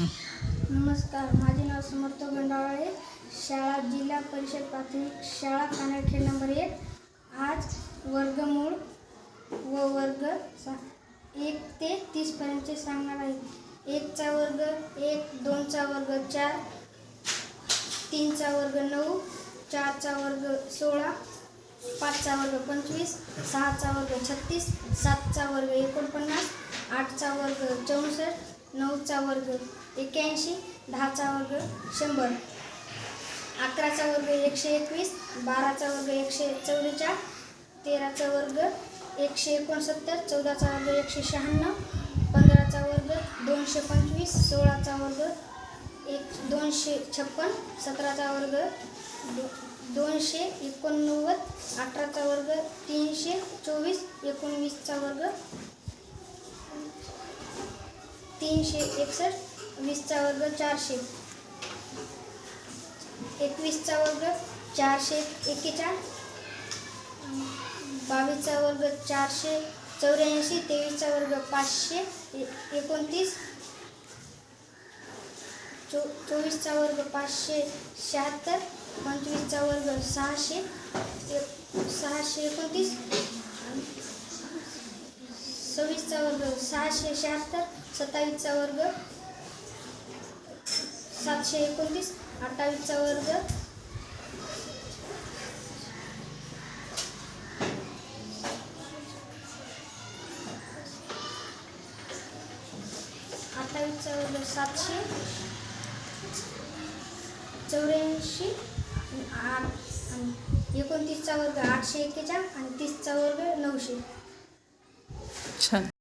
नमस्कार, माझे नाव समर्थ गंडावळे, शाळा जिल्हा परिषद प्राथमिक शाळा कानडखेड नंबर 1. आज वर्गमूळ व वर्ग 1 ते 30 पर्यंतचे सांगणार आहे. 1 चा वर्ग 1, 2 चा वर्ग 4, 3 चा वर्ग 9, 4 चा वर्ग 16, 5 चा वर्ग 25, 6 चा वर्ग 36, 7 चा वर्ग 49, 8 चा वर्ग 64, 9 चा वर्ग 81, 10 चा वर्ग 100, 11 चा वर्ग 121, 12 चा वर्ग 144, 13 चा वर्ग 169, 14 चा वर्ग 196, 15 चा वर्ग 225, 16 चा वर्ग 256, 17 चा वर्ग 289, 18 चा वर्ग 324, 19 चा वर्ग 361, 20 चा वर्ग 400, 21 चा वर्ग 441, 22 चा वर्ग 484, 23 चा वर्ग 529, 24 चा वर्ग 576, 25 चा वर्ग 629, 26 चा वर्ग 676, 27 चा वर्ग 729, 28 चा वर्ग 784, 29 चा वर्ग 841 आणि 30 चा वर्ग 900. छान.